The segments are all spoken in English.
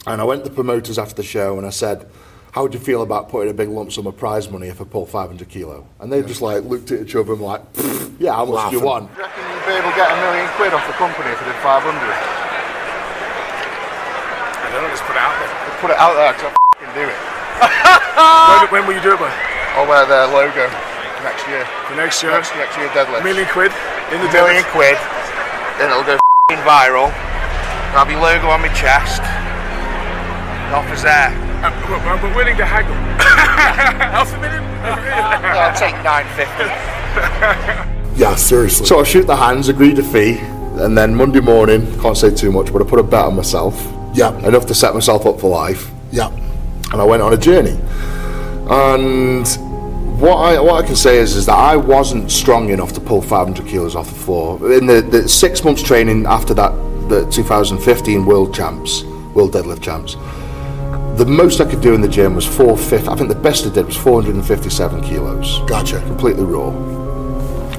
And I went to the promoters after the show and I said, how would you feel about putting a big lump sum of prize money if I pull 500 kilo? And they just like looked at each other and were like, yeah, how much do you want? Do you reckon you'd be able to get £1 million off the company if I did 500? I don't know, just put it out there. Just put it out there because I'll f***ing do it. When will you do it, boy? I'll wear their logo next year. For next year? Next year Deadlift. £1 million in the £1 million, then it'll go f***ing viral. I'll have your logo on my chest. The offer's there. We're willing to haggle. Half $1 million? I'll take 950. Yeah, seriously. So I shoot the hands, agreed a fee, and then Monday morning, can't say too much, but I put a bet on myself. Yeah. Enough to set myself up for life. Yeah. And I went on a journey. And what I can say is that I wasn't strong enough to pull 500 kilos off the floor. In the 6 months training after that, the 2015 World Deadlift Champs, the most I could do in the gym was 450. I think the best I did was 457 kilos. Gotcha. Completely raw.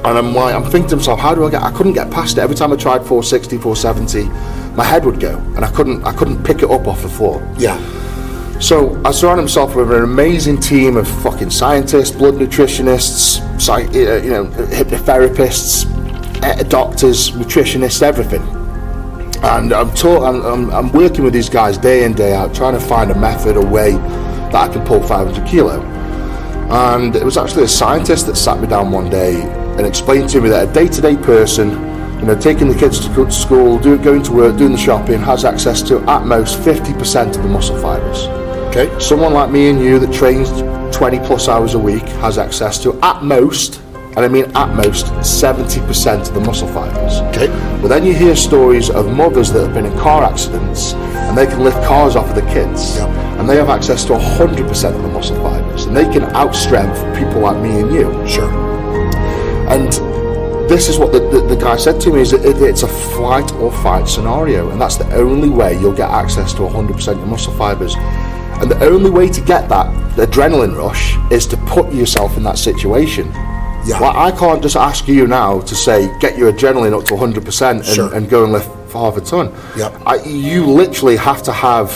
And I'm thinking to myself, how do I couldn't get past it. Every time I tried 460, 470, my head would go, and I couldn't pick it up off the floor. Yeah. So I surrounded myself with an amazing team of fucking scientists, blood nutritionists, hypnotherapists, doctors, nutritionists, everything. And I'm working with these guys day in, day out, trying to find a method, a way that I can pull 500 kilo. And it was actually a scientist that sat me down one day and explained to me that a day-to-day person, taking the kids to school, going to work, doing the shopping, has access to at most 50% of the muscle fibers. Okay. Someone like me and you that trains 20 plus hours a week has access to at most, and I mean at most, 70% of the muscle fibers. Okay. But then you hear stories of mothers that have been in car accidents and they can lift cars off of the kids. Yep. And they have access to 100% of the muscle fibers. And they can outstrength people like me and you. Sure. And this is what the guy said to me, is that it's a flight or fight scenario. And that's the only way you'll get access to 100% of your muscle fibers. And the only way to get that adrenaline rush is to put yourself in that situation. Yeah. Like, I can't just ask you now to say, get your adrenaline up to 100% Sure. and go and lift half a ton. Yep. You literally have to have,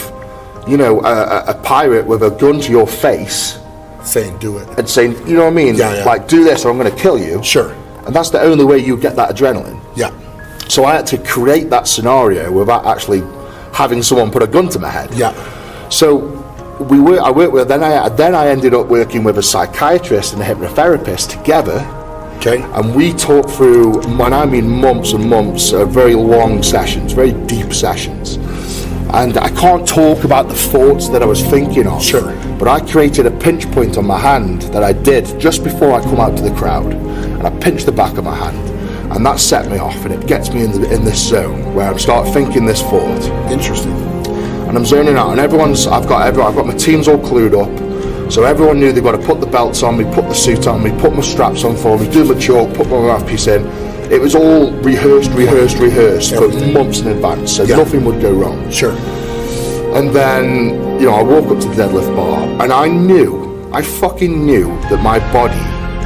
a pirate with a gun to your face Saying do it. and saying, you know what I mean? Yeah, yeah. Like, do this or I'm going to kill you. Sure. And that's the only way you get that adrenaline. Yeah. So I had to create that scenario without actually having someone put a gun to my head. Yeah. So I worked with. Then I ended up working with a psychiatrist and a hypnotherapist together. Okay. And we talked through, when I mean months and months, of very long sessions, very deep sessions. And I can't talk about the thoughts that I was thinking of. Sure. But I created a pinch point on my hand that I did just before I come out to the crowd. And I pinched the back of my hand. And that set me off, and it gets me in this zone where I start thinking this thought. Interesting. And I'm zoning out, and I've got my teams all clued up. So everyone knew they've got to put the belts on me, put the suit on me, put my straps on for me, do my chalk, put my mouthpiece in. It was all rehearsed for months in advance, so nothing would go wrong. Sure. And then, I walk up to the deadlift bar, and I fucking knew that my body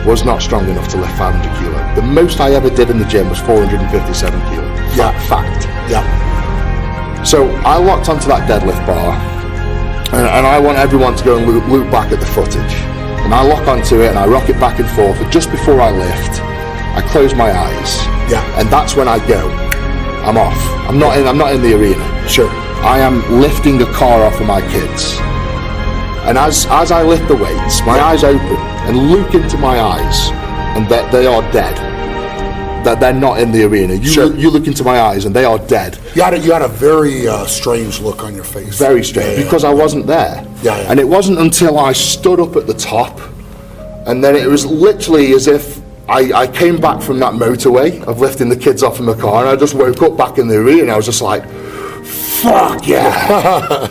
was not strong enough to lift 500 kilo. The most I ever did in the gym was 457 kilo. Yeah. Fact. Yeah. So I locked onto that deadlift bar, and I want everyone to go and look back at the footage. And I lock onto it and I rock it back and forth, and just before I lift, I close my eyes. Yeah. And that's when I go. I'm off. I'm not in the arena. Sure. I am lifting a car off of my kids. And as I lift the weights, my eyes open and look into my eyes, and they are dead. That they're not in the arena. You look into my eyes and they are dead. You had a very strange look on your face. Very strange, because I wasn't there. Yeah. And it wasn't until I stood up at the top, and then it was literally as if I came back from that motorway of lifting the kids off in the car, and I just woke up back in the arena. I was just like, fuck yeah.